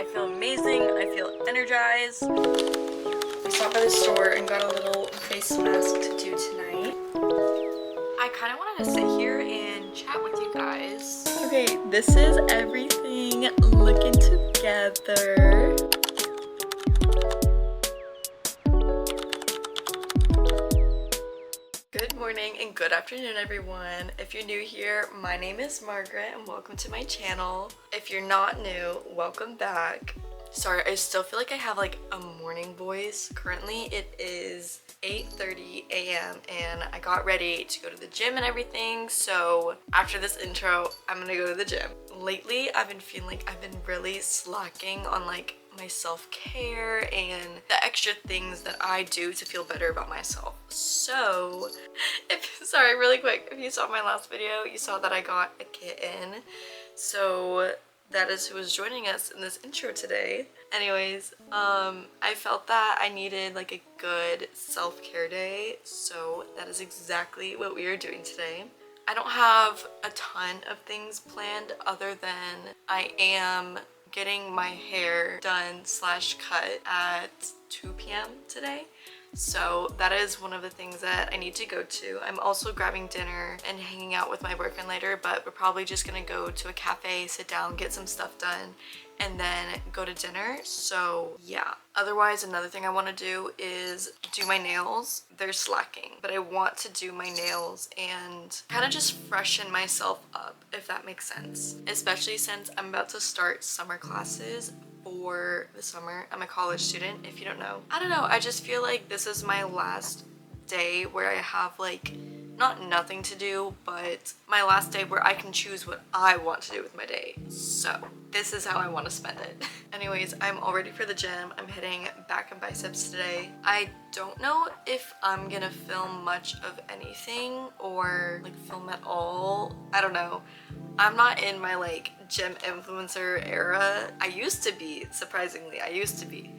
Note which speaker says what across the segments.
Speaker 1: I feel amazing. I feel energized. We stopped by the store and got a little face mask to do tonight. I kind of wanted to sit here and chat with you guys. Okay, this is everything looking together. Good morning and good afternoon, everyone. If you're new here, my name is Margaret and welcome to my channel. If you're not new, welcome back. Sorry, I still feel like I have like a morning voice. Currently it is 8:30 a.m. and I got ready to go to the gym and everything. So after this intro, I'm gonna go to the gym. Lately, I've been feeling like I've been really slacking on like my self-care and the extra things that I do to feel better about myself. So sorry, really quick, if you saw my last video, you saw that I got a kitten. So that is who is joining us in this intro today. Anyways, I felt that I needed like a good self-care day, so that is exactly what we are doing today. I don't have a ton of things planned other than I am getting my hair done slash cut at 2 p.m. today. So that is one of the things that I need to go to. I'm also grabbing dinner and hanging out with my boyfriend later, but we're probably just gonna go to a cafe, sit down, get some stuff done, and then go to dinner. So yeah. Otherwise, another thing I want to do is do my nails. They're slacking, but I want to do my nails and kind of just freshen myself up, if that makes sense. Especially since I'm about to start summer classes for the summer. I'm a college student, if you don't know. I don't know, I just feel like this is my last day where I have like not nothing to do, but my last day where I can choose what I want to do with my day. So this is how I want to spend it. Anyways, I'm all ready for the gym. I'm hitting back and biceps today. I don't know if I'm gonna film much of anything or like film at all. I don't know. I'm not in my like gym influencer era. I used to be, surprisingly. I used to be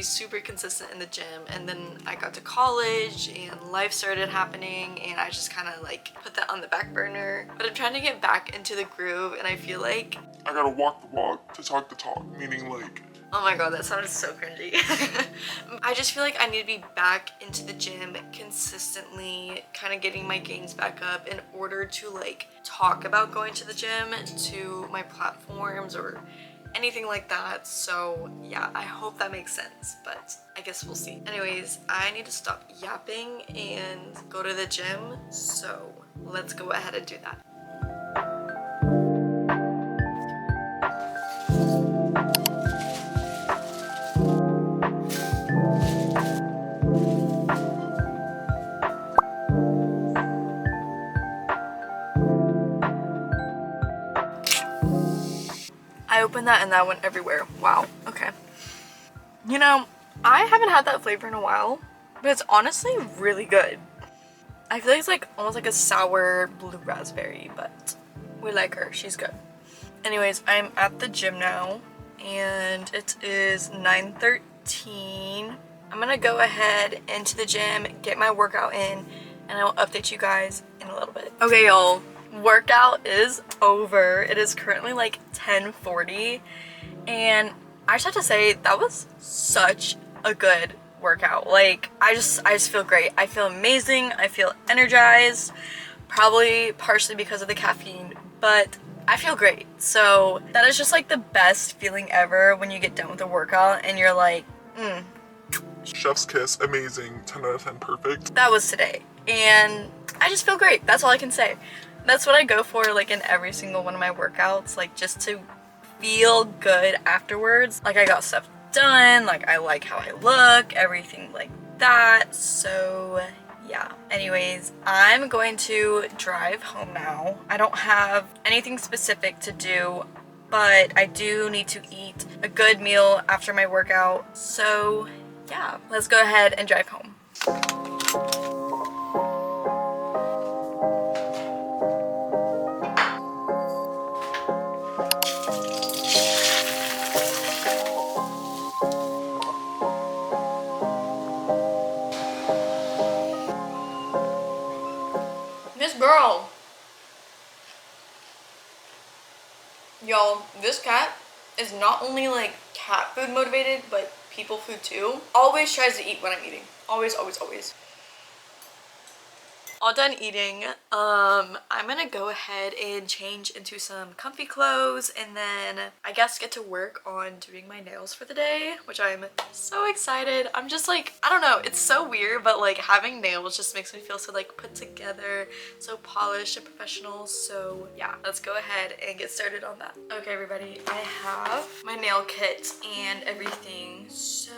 Speaker 1: super consistent in the gym, and then I got to college and life started happening and I just kind of like put that on the back burner. But I'm trying to get back into the groove, and I feel like
Speaker 2: I gotta walk the walk to talk the talk, meaning like,
Speaker 1: oh my god, that sounded so cringy. I just feel like I need to be back into the gym consistently, kind of getting my gains back up in order to like talk about going to the gym to my platforms or anything like that. So yeah, I hope that makes sense, but I guess we'll see. Anyways, I need to stop yapping and go to the gym, so let's go ahead and do that. I opened that and that went everywhere. Wow, okay. You know, I haven't had that flavor in a while, but it's honestly really good. I feel like it's like almost like a sour blue raspberry, but we like her, she's good. Anyways, I'm at the gym now and it is 9:13. I'm gonna go ahead into the gym, get my workout in, and I will update you guys in a little bit. Okay, y'all, workout is over. It is currently like 10:40 and I just have to say that was such a good workout. Like I just feel great. I feel amazing. I feel energized, probably partially because of the caffeine, but I feel great. So that is just like the best feeling ever when you get done with a workout and you're like,
Speaker 2: chef's kiss, amazing, 10 out of 10, perfect.
Speaker 1: that was today. And I just feel great. That's all I can say. That's what I go for like in every single one of my workouts, like just to feel good afterwards. Like I got stuff done, like I like how I look, everything like that. So yeah. Anyways, I'm going to drive home now. I don't have anything specific to do, but I do need to eat a good meal after my workout. So yeah, let's go ahead and drive home. This girl, y'all, this cat is not only like cat food motivated, but people food too. Always tries to eat when I'm eating. Always, always, always. All done eating. I'm gonna go ahead and change into some comfy clothes and then I guess get to work on doing my nails for the day, which I'm so excited. I'm just like, I don't know, it's so weird, but like having nails just makes me feel so like put together, so polished and professional. So yeah, let's go ahead and get started on that. Okay, everybody, I have my nail kit and everything, so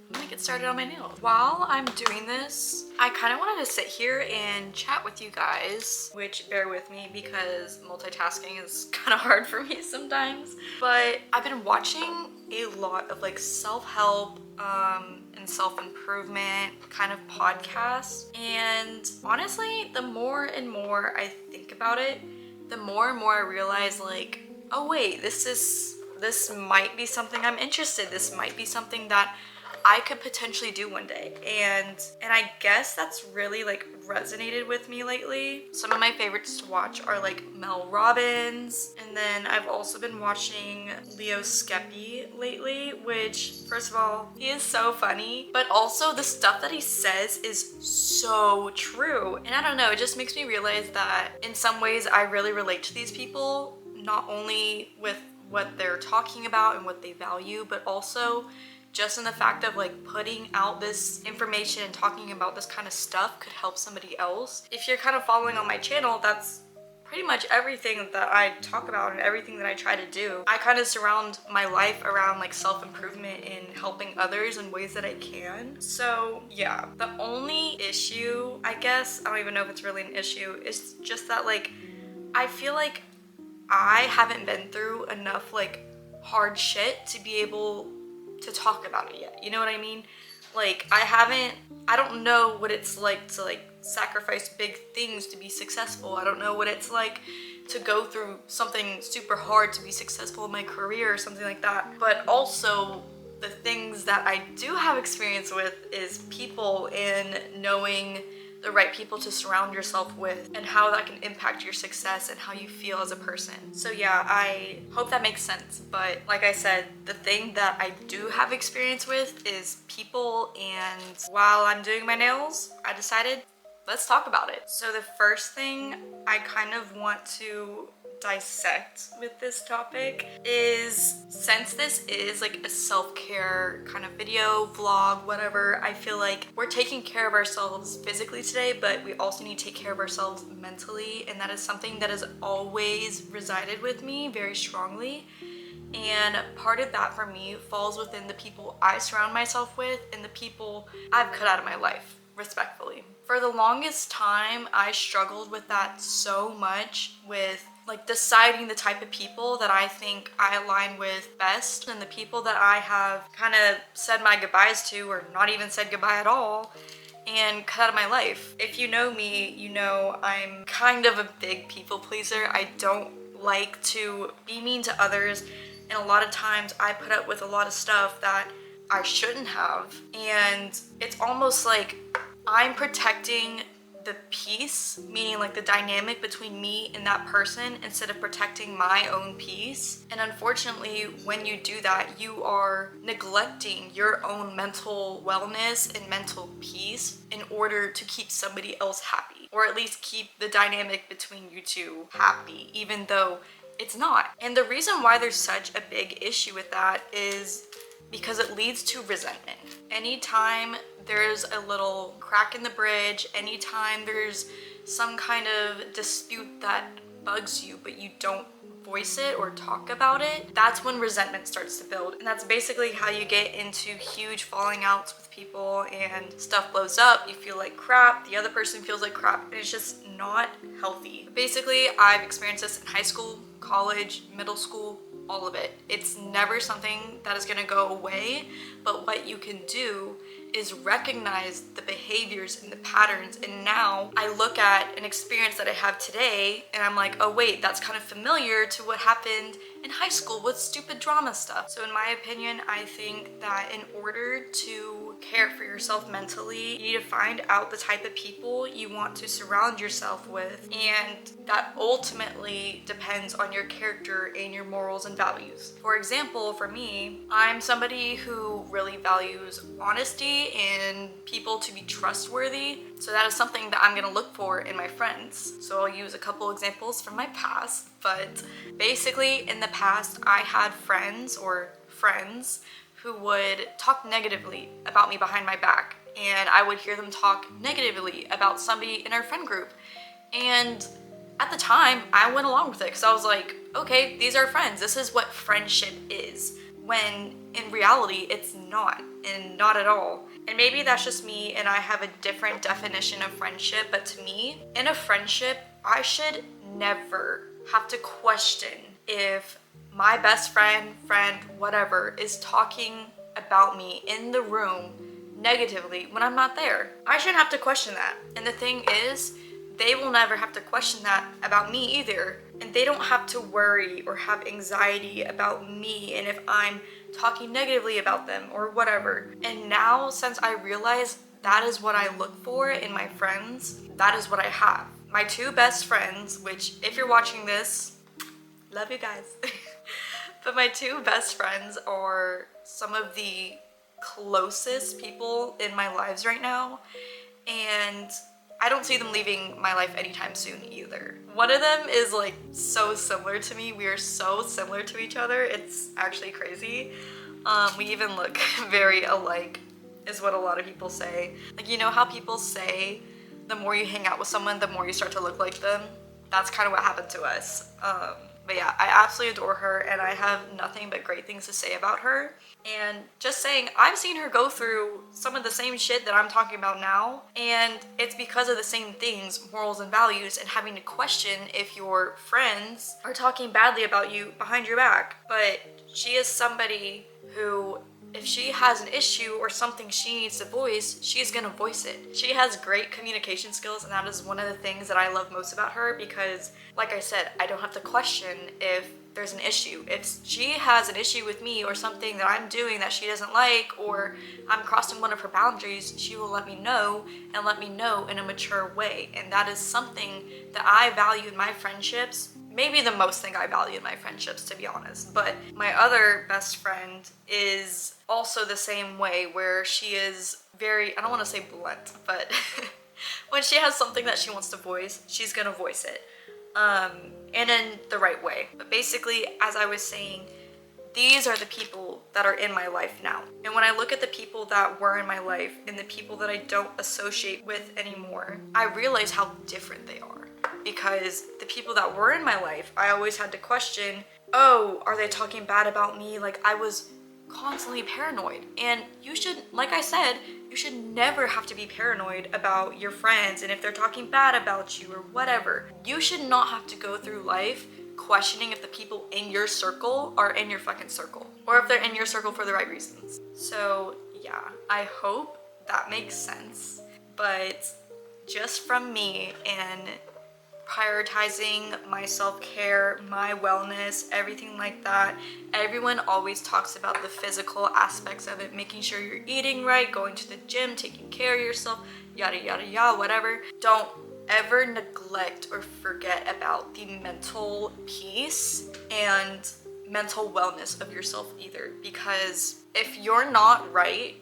Speaker 1: I'm gonna get started on my nails. While I'm doing this, I kind of wanted to sit here and chat with you guys, which bear with me because multitasking is kind of hard for me sometimes. But I've been watching a lot of like self-help and self-improvement kind of podcasts. And honestly, the more and more I think about it, the more and more I realize like, oh wait, this might be something I'm interested. This might be something that I could potentially do one day. And I guess that's really like resonated with me lately. Some of my favorites to watch are like Mel Robbins, and then I've also been watching Leo Skeppy lately, which first of all, he is so funny, but also the stuff that he says is so true. And I don't know, it just makes me realize that in some ways I really relate to these people, not only with what they're talking about and what they value, but also just in the fact of like putting out this information and talking about this kind of stuff could help somebody else. If you're kind of following on my channel, that's pretty much everything that I talk about and everything that I try to do. I kind of surround my life around like self-improvement and helping others in ways that I can. So yeah, the only issue, I guess, I don't even know if it's really an issue, is just that like, I feel like I haven't been through enough like hard shit to be able to talk about it yet. You know what I mean? Like I don't know what it's like to like sacrifice big things to be successful. I don't know what it's like to go through something super hard to be successful in my career or something like that. But also the things that I do have experience with is people and knowing the right people to surround yourself with and how that can impact your success and how you feel as a person. So yeah, I hope that makes sense. But like I said, the thing that I do have experience with is people, and while I'm doing my nails, I decided, let's talk about it. So the first thing I kind of want to dissect with this topic is, since this is like a self-care kind of video, vlog, whatever, I feel like we're taking care of ourselves physically today, but we also need to take care of ourselves mentally, and that is something that has always resided with me very strongly. And part of that for me falls within the people I surround myself with and the people I've cut out of my life, respectfully. For the longest time, I struggled with that so much, with like deciding the type of people that I think I align with best and the people that I have kind of said my goodbyes to, or not even said goodbye at all, and cut out of my life. If you know me, you know I'm kind of a big people pleaser. I don't like to be mean to others, and a lot of times I put up with a lot of stuff that I shouldn't have, and it's almost like I'm protecting the peace, meaning like the dynamic between me and that person, instead of protecting my own peace. And unfortunately, when you do that, you are neglecting your own mental wellness and mental peace in order to keep somebody else happy, or at least keep the dynamic between you two happy, even though it's not. And the reason why there's such a big issue with that is because it leads to resentment. Anytime there's a little crack in the bridge, anytime there's some kind of dispute that bugs you but you don't voice it or talk about it, that's when resentment starts to build. And that's basically how you get into huge falling outs with people, and stuff blows up, you feel like crap, the other person feels like crap, and it's just not healthy. Basically, I've experienced this in high school, college, middle school, all of it. It's never something that is gonna go away, but what you can do is recognize the behaviors and the patterns. And now I look at an experience that I have today and I'm like, oh wait, that's kind of familiar to what happened in high school with stupid drama stuff. So in my opinion, I think that in order to care for yourself mentally, you need to find out the type of people you want to surround yourself with, and that ultimately depends on your character and your morals and values. For example, for me, I'm somebody who really values honesty and people to be trustworthy. So that is something that I'm gonna look for in my friends. So I'll use a couple examples from my past, but basically in the past, I had friends who would talk negatively about me behind my back, and I would hear them talk negatively about somebody in our friend group. And at the time, I went along with it because I was like, okay, these are friends. This is what friendship is. When in reality, it's not, and not at all. And maybe that's just me and I have a different definition of friendship, but to me, in a friendship, I should never have to question if my best friend, whatever, is talking about me in the room negatively when I'm not there. I shouldn't have to question that. And the thing is, they will never have to question that about me either. And they don't have to worry or have anxiety about me and if I'm talking negatively about them or whatever. And now, since I realize that is what I look for in my friends, that is what I have. My two best friends, which if you're watching this, love you guys. But my two best friends are some of the closest people in my lives right now. And I don't see them leaving my life anytime soon either. One of them is like so similar to me. We are so similar to each other. It's actually crazy. We even look very alike, is what a lot of people say. Like, you know how people say the more you hang out with someone, the more you start to look like them? That's kind of what happened to us. But yeah, I absolutely adore her and I have nothing but great things to say about her. And just saying, I've seen her go through some of the same shit that I'm talking about now, and it's because of the same things, morals and values, and having to question if your friends are talking badly about you behind your back. But she is somebody who, if she has an issue or something she needs to voice, she's gonna voice it. She has great communication skills, and that is one of the things that I love most about her because, like I said, I don't have to question if there's an issue. If she has an issue with me or something that I'm doing that she doesn't like, or I'm crossing one of her boundaries, she will let me know, and let me know in a mature way. And that is something that I value in my friendships. Maybe the most thing I value in my friendships, to be honest. But my other best friend is also the same way, where she is very, I don't want to say blunt, but when she has something that she wants to voice, she's gonna voice it. And in the right way. But basically, as I was saying, these are the people that are in my life now. And when I look at the people that were in my life and the people that I don't associate with anymore, I realize how different they are. Because the people that were in my life, I always had to question, oh, are they talking bad about me? Like, I was constantly paranoid. And you should, like I said, you should never have to be paranoid about your friends and if they're talking bad about you or whatever. You should not have to go through life questioning if the people in your circle are in your fucking circle, or if they're in your circle for the right reasons. So yeah, I hope that makes sense. But just from me and prioritizing my self-care, my wellness, everything like that. Everyone always talks about the physical aspects of it, making sure you're eating right, going to the gym, taking care of yourself, yada yada yada, whatever. Don't ever neglect or forget about the mental peace and mental wellness of yourself either, because if you're not right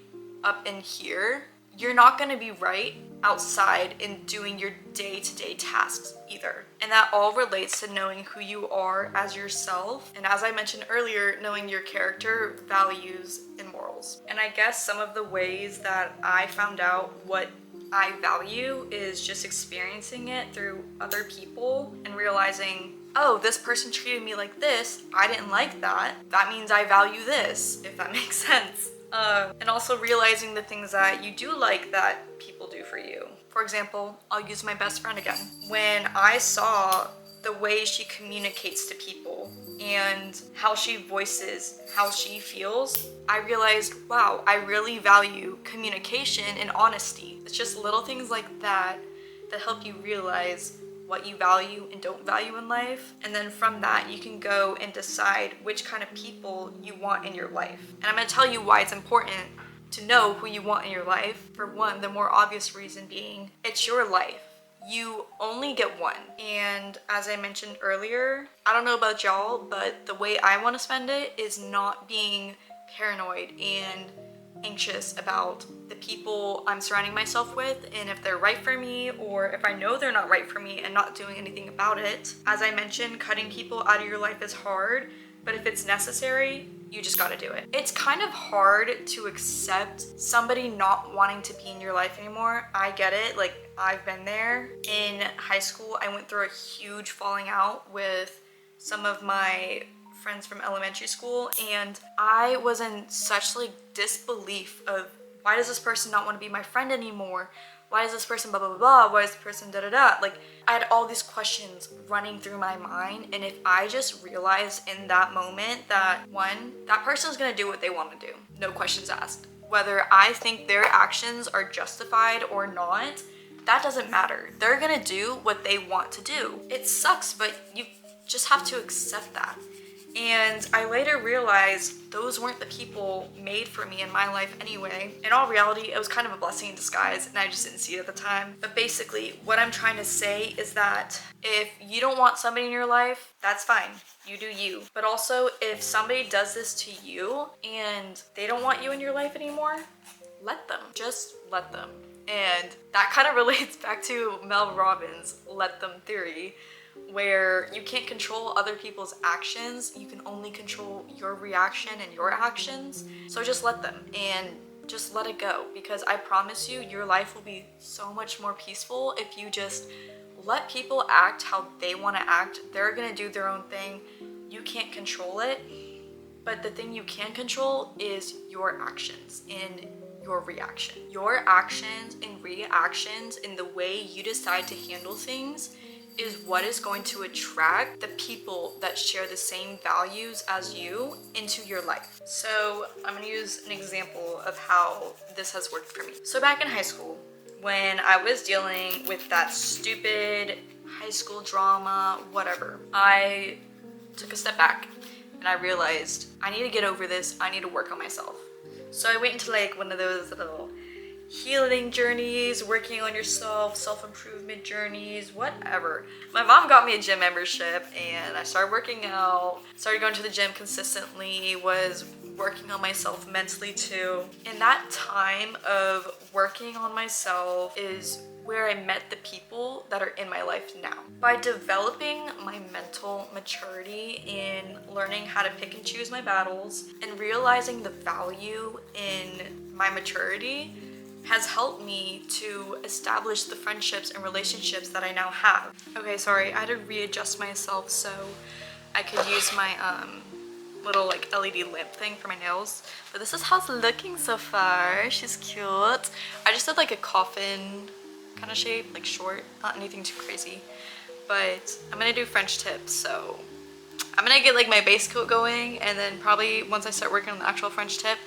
Speaker 1: up in here, you're not going to be right outside in doing your day-to-day tasks either. And that all relates to knowing who you are as yourself. And as I mentioned earlier, knowing your character, values, and morals. And I guess some of the ways that I found out what I value is just experiencing it through other people and realizing, oh, this person treated me like this. I didn't like that. That means I value this, if that makes sense. And also realizing the things that you do like that people do for you. For example, I'll use my best friend again. When I saw the way she communicates to people and how she voices how she feels, I realized, wow, I really value communication and honesty. It's just little things like that that help you realize what you value and don't value in life. And then from that, you can go and decide which kind of people you want in your life. And I'm gonna tell you why it's important to know who you want in your life. For one, the more obvious reason being, it's your life. You only get one. And as I mentioned earlier, I don't know about y'all, but the way I want to spend it is not being paranoid and anxious about the people I'm surrounding myself with and if they're right for me, or if I know they're not right for me and not doing anything about it. As I mentioned, cutting people out of your life is hard, but if it's necessary, you just gotta do it. It's kind of hard to accept somebody not wanting to be in your life anymore. I get it, like I've been there. In high school, I went through a huge falling out with some of my friends from elementary school, and I was in such like disbelief of, why does this person not want to be my friend anymore? Why is this person blah blah blah blah? Why is this person da da da? Like, I had all these questions running through my mind, and if I just realized in that moment that one, that person is gonna do what they want to do, no questions asked. Whether I think their actions are justified or not, that doesn't matter. They're gonna do what they want to do. It sucks, but you just have to accept that. And I later realized those weren't the people made for me in my life anyway. In all reality, it was kind of a blessing in disguise, and I just didn't see it at the time. But basically, what I'm trying to say is that if you don't want somebody in your life, that's fine. You do you. But also, if somebody does this to you and they don't want you in your life anymore, let them. Just let them. And that kind of relates back to Mel Robbins' let them theory, where you can't control other people's actions, you can only control your reaction and your actions. So just let them and just let it go, because I promise you, your life will be so much more peaceful if you just let people act how they want to act. They're gonna do their own thing. You can't control it, but the thing you can control is your actions and your reaction. Your actions and reactions and the way you decide to handle things is what is going to attract the people that share the same values as you into your life. So I'm gonna use an example of how this has worked for me. So back in high school, when I was dealing with that stupid high school drama, whatever, I took a step back and I realized I need to get over this. I need to work on myself. So I went into like one of those little healing journeys, working on yourself, self-improvement journeys, whatever. My mom got me a gym membership and I started working out, started going to the gym consistently, was working on myself mentally too. And that time of working on myself is where I met the people that are in my life now. By developing my mental maturity in learning how to pick and choose my battles and realizing the value in my maturity has helped me to establish the friendships and relationships that I now have. Okay, sorry, I had to readjust myself so I could use my little like LED lamp thing for my nails. But this is how it's looking so far. She's cute. I just did like a coffin kind of shape, like short, not anything too crazy. But I'm gonna do French tips, so I'm gonna get like my base coat going, and then probably once I start working on the actual French tip,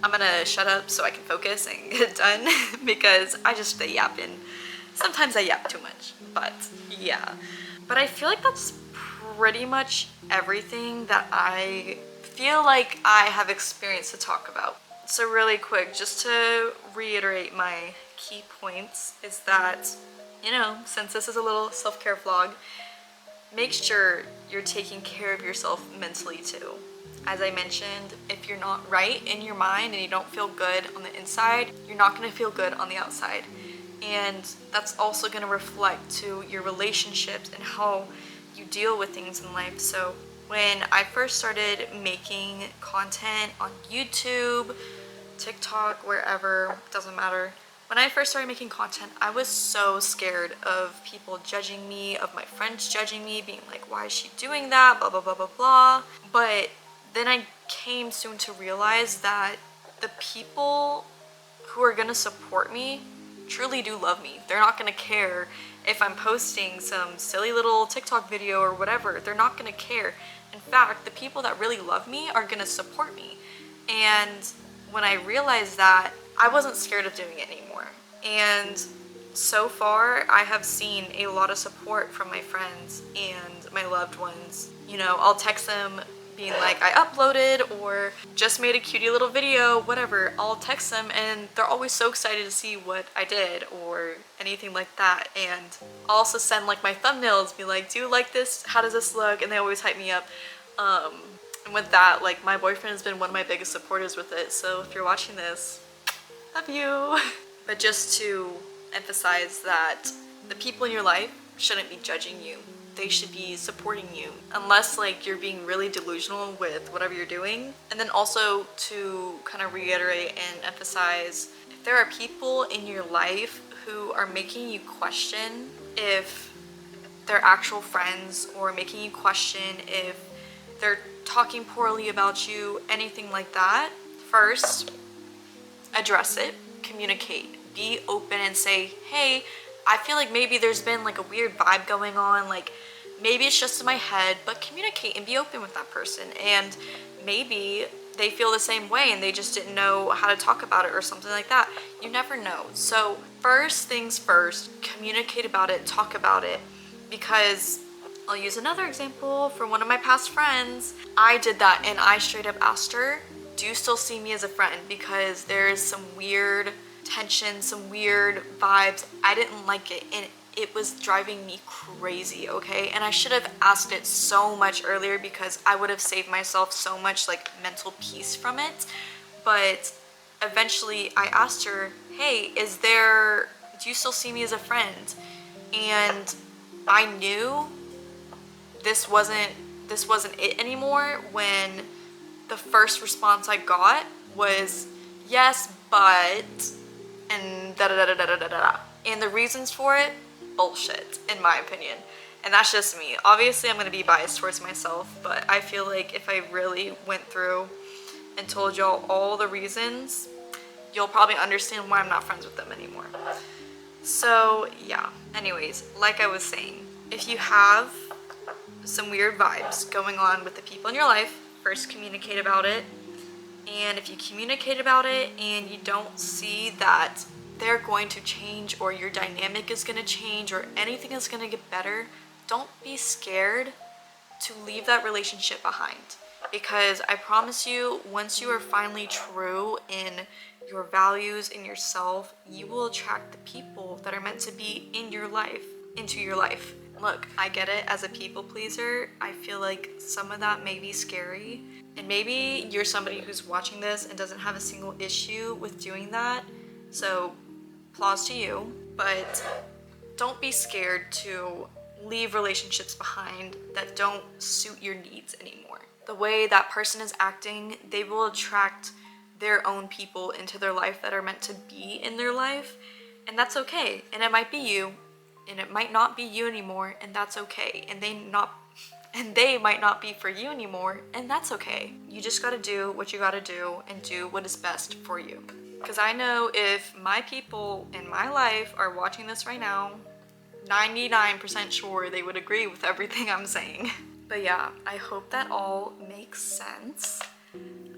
Speaker 1: I'm gonna shut up so I can focus and get it done because I just stay yapping. Sometimes I yap too much, but yeah. But I feel like that's pretty much everything that I feel like I have experience to talk about. So really quick, just to reiterate my key points is that, you know, since this is a little self-care vlog, make sure you're taking care of yourself mentally too. As I mentioned, if you're not right in your mind and you don't feel good on the inside, you're not gonna feel good on the outside. And that's also gonna reflect to your relationships and how you deal with things in life. So when I first started making content on YouTube, TikTok, wherever, doesn't matter. When I first started making content, I was so scared of people judging me, of my friends judging me, being like, why is she doing that, blah, blah, blah, blah, blah. But then I came soon to realize that the people who are gonna support me truly do love me. They're not gonna care if I'm posting some silly little TikTok video or whatever. They're not gonna care. In fact, the people that really love me are gonna support me. And when I realized that, I wasn't scared of doing it anymore. And so far I have seen a lot of support from my friends and my loved ones. You know, I'll text them being like, I uploaded or just made a cutie little video, whatever. I'll text them and they're always so excited to see what I did or anything like that. And I'll also send like my thumbnails, be like, do you like this? How does this look? And they always hype me up. And with that, like, my boyfriend has been one of my biggest supporters with it. So if you're watching this, love you. But just to emphasize that the people in your life shouldn't be judging you. They should be supporting you, unless like you're being really delusional with whatever you're doing. And then also to kind of reiterate and emphasize, if there are people in your life who are making you question if they're actual friends or making you question if they're talking poorly about you, anything like that, first, address it, communicate, be open and say, hey, I feel like maybe there's been like a weird vibe going on, like maybe it's just in my head, but communicate and be open with that person. And maybe they feel the same way and they just didn't know how to talk about it or something like that. You never know. So first things first, communicate about it, talk about it, because I'll use another example from one of my past friends. I did that and I straight up asked her, do you still see me as a friend? Because there's some weird tension, some weird vibes. I didn't like it and it was driving me crazy, okay? And I should have asked it so much earlier because I would have saved myself so much like mental peace from it. But eventually I asked her, hey, do you still see me as a friend? And I knew this wasn't it anymore when the first response I got was yes, but, and da da da da da da da. And the reasons for it, bullshit, in my opinion. And that's just me. Obviously, I'm gonna be biased towards myself, but I feel like if I really went through and told y'all all the reasons, you'll probably understand why I'm not friends with them anymore. So yeah, anyways, like I was saying, if you have some weird vibes going on with the people in your life, first communicate about it. And if you communicate about it and you don't see that they're going to change or your dynamic is going to change or anything is going to get better, don't be scared to leave that relationship behind. Because I promise you, once you are finally true in your values and yourself, you will attract the people that are meant to be in your life, into your life. Look, I get it, as a people pleaser, I feel like some of that may be scary. And maybe you're somebody who's watching this and doesn't have a single issue with doing that. So, applause to you. But don't be scared to leave relationships behind that don't suit your needs anymore. The way that person is acting, they will attract their own people into their life that are meant to be in their life. And that's okay. And it might be you, and it might not be you anymore, and that's okay. And they might not be for you anymore, and that's okay. You just gotta do what you gotta do and do what is best for you. Because I know if my people in my life are watching this right now, 99% sure they would agree with everything I'm saying. But yeah, I hope that all makes sense.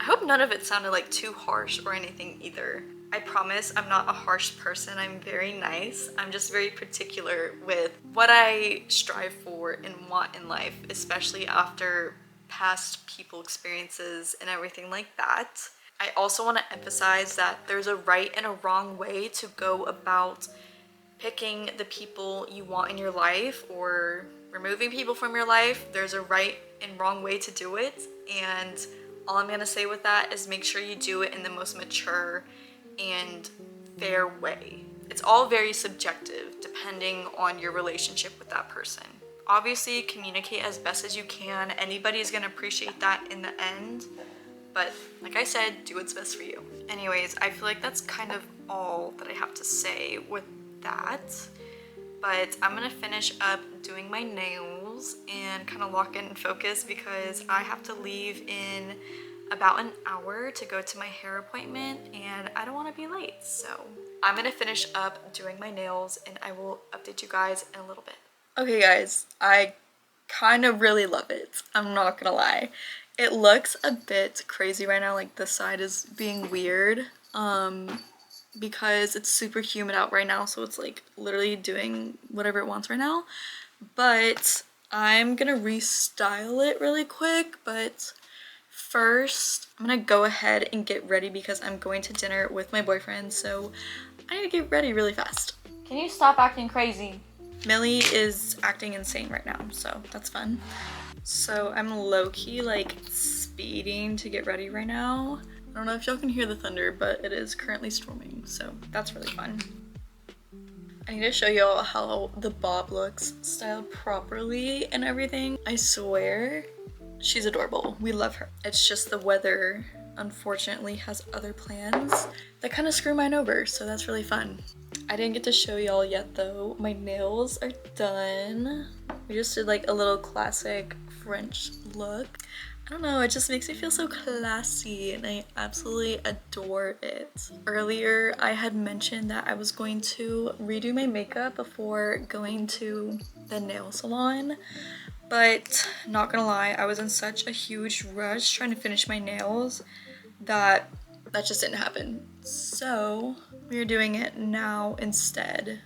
Speaker 1: I hope none of it sounded like too harsh or anything either. I promise I'm not a harsh person. I'm very nice. I'm just very particular with what I strive for and want in life, especially after past people experiences and everything like that. I also want to emphasize that there's a right and a wrong way to go about picking the people you want in your life or removing people from your life. There's a right and wrong way to do it, and all I'm gonna say with that is make sure you do it in the most mature and fair way. It's all very subjective depending on your relationship with that person. Obviously, communicate as best as you can. Anybody's gonna appreciate that in the end, but like I said, do what's best for you. Anyways, I feel like that's kind of all that I have to say with that. But I'm gonna finish up doing my nails and kind of lock in and focus because I have to leave in about an hour to go to my hair appointment and I don't want to be late. So I'm gonna finish up doing my nails and I will update you guys in a little bit. Okay guys, I kind of really love it. I'm not gonna lie. It looks a bit crazy right now, like the side is being weird. because it's super humid out right now, so it's like literally doing whatever it wants right now. But I'm gonna restyle it really quick, but first I'm gonna go ahead and get ready because I'm going to dinner with my boyfriend, so I need to get ready really fast. Can you stop acting crazy? Millie is acting insane right now, so that's fun. So I'm low-key like speeding to get ready right now. I don't know if y'all can hear the thunder, but it is currently storming, so that's really fun. I need to show y'all how the bob looks styled properly and everything. I swear, she's adorable. We love her. It's just the weather, unfortunately, has other plans that kind of screw mine over, so that's really fun. I didn't get to show y'all yet though. My nails are done. We just did like a little classic French look. I don't know, it just makes me feel so classy and I absolutely adore it. Earlier, I had mentioned that I was going to redo my makeup before going to the nail salon, but not gonna lie, I was in such a huge rush trying to finish my nails that just didn't happen. So we're doing it now instead.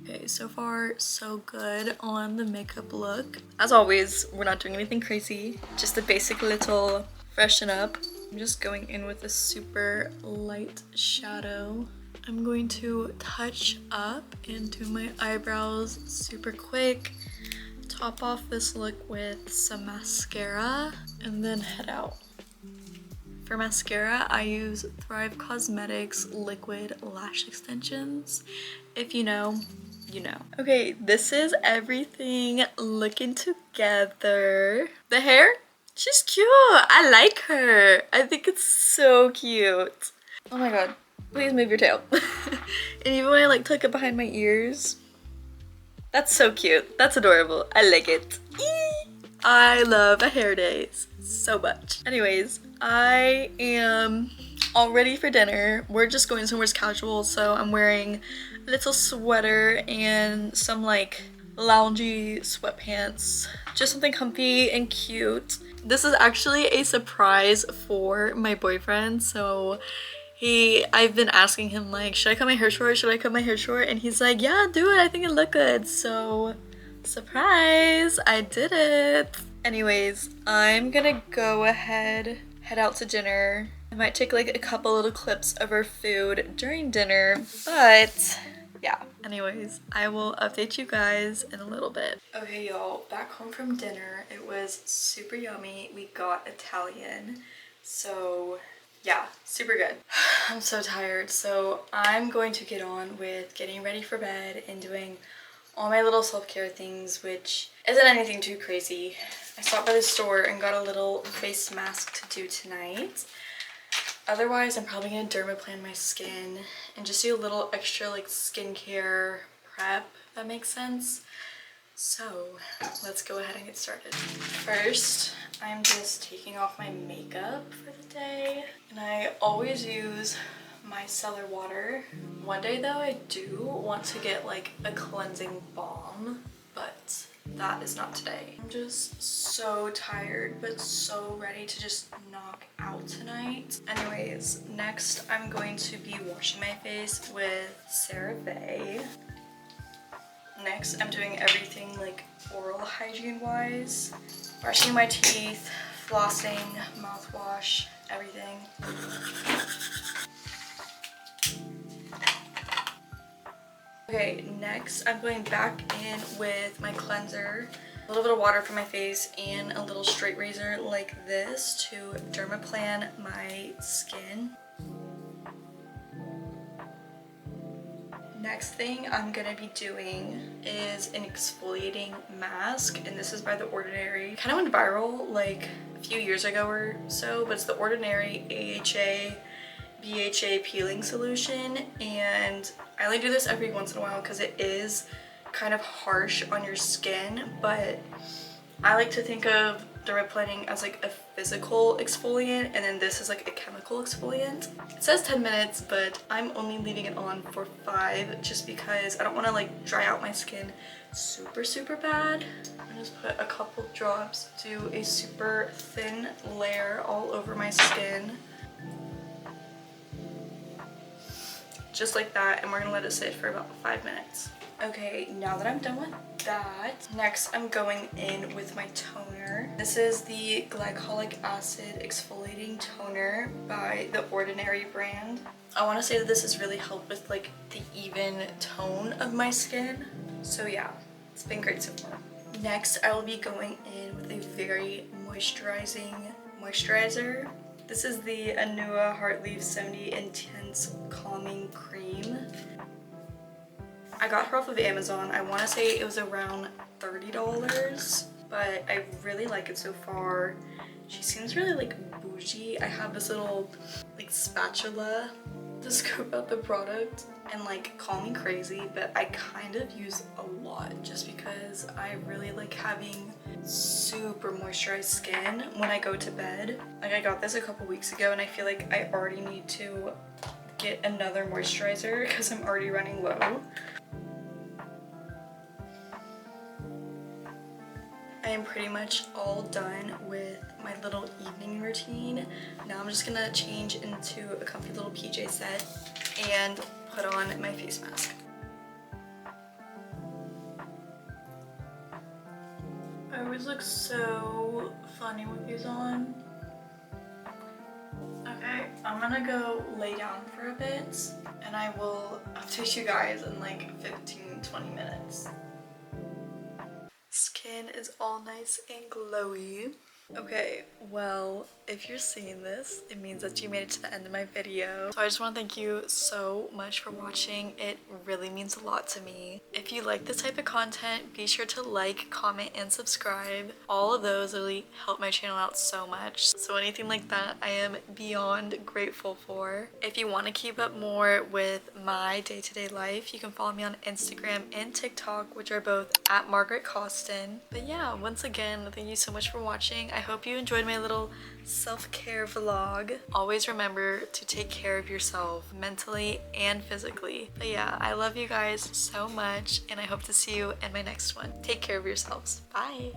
Speaker 1: Okay, so far so good on the makeup look. As always, we're not doing anything crazy, just a basic little freshen up. I'm just going in with a super light shadow. I'm going to touch up and do my eyebrows super quick. Top off this look with some mascara and then head out. For mascara, I use Thrive Cosmetics Liquid Lash Extensions. If you know, you know. Okay, this is everything looking together. The hair, she's cute. I like her. I think it's so cute. Oh my god, please move your tail. And even when I like tuck it behind my ears, that's so cute. That's adorable. I like it. Eee! I love a hair days so much. Anyways, I am all ready for dinner. We're just going somewhere casual, so I'm wearing a little sweater and some like loungy sweatpants. Just something comfy and cute. This is actually a surprise for my boyfriend, so I've been asking him like, should I cut my hair short? Should I cut my hair short? And he's like, yeah, do it. I think it look good. So surprise, I did it. Anyways, I'm gonna go ahead, head out to dinner. I might take like a couple little clips of our food during dinner, but yeah. Anyways, I will update you guys in a little bit. Okay, y'all, back home from dinner. It was super yummy. We got Italian, so yeah, super good. I'm so tired, so I'm going to get on with getting ready for bed and doing all my little self-care things, which isn't anything too crazy. I stopped by the store and got a little face mask to do tonight. Otherwise, I'm probably gonna dermaplan my skin and just do a little extra like skincare prep, if that makes sense. So let's go ahead and get started. First, I'm just taking off my makeup for the day. And I always use micellar water. One day though, I do want to get like a cleansing balm, but that is not today. I'm just so tired, but so ready to just knock out tonight. Anyways, next I'm going to be washing my face with CeraVe. Next, I'm doing everything like oral hygiene wise. Brushing my teeth, flossing, mouthwash, everything. Okay, next I'm going back in with my cleanser. A little bit of water for my face and a little straight razor like this to dermaplan my skin. Next thing I'm gonna be doing is an exfoliating mask, and this is by The Ordinary. Kind of went viral like a few years ago or so, but it's The Ordinary AHA BHA peeling solution, and I only do this every once in a while because it is kind of harsh on your skin, but I like to think of dermaplaning as like a physical exfoliant, and then this is like a chemical exfoliant. It says 10 minutes, but I'm only leaving it on for 5 just because I don't want to like dry out my skin super bad. I just put a couple drops, do a super thin layer all over my skin. just like that, and we're gonna let it sit for about 5 minutes. Okay, now that I'm done with that, next I'm going in with my toner. This is the glycolic acid exfoliating toner by the Ordinary brand. I want to say that this has really helped with like the even tone of my skin. So yeah, it's been great so far. Next, I will be going in with a very moisturizing moisturizer. This is the Anua Heartleaf 70 Intense Calming Cream. I got her off of Amazon. I want to say it was around $30, but I really like it so far. She seems really like bougie. I have this little like spatula to scoop out the product and like call me crazy, but I kind of use a lot just because I really like having super moisturized skin when I go to bed. Like I got this a couple weeks ago and I feel like I already need to get another moisturizer because I'm already running low. I am pretty much all done with my little evening routine. Now I'm just gonna change into a comfy little PJ set and put on my face mask. I always look so funny with these on. Okay, I'm gonna go lay down for a bit and I will update you guys in like 15-20 minutes. Skin is all nice and glowy. Okay, well, if you're seeing this, it means that you made it to the end of my video. So I just want to thank you so much for watching. It really means a lot to me. If you like this type of content, be sure to like, comment, and subscribe. All of those really help my channel out so much. So anything like that, I am beyond grateful for. If you want to keep up more with my day-to-day life, you can follow me on Instagram and TikTok, which are both at Margaret Costin. But yeah, once again, thank you so much for watching. I hope you enjoyed my little self-care vlog. Always remember to take care of yourself mentally and physically. But yeah, I love you guys so much and I hope to see you in my next one. Take care of yourselves. Bye.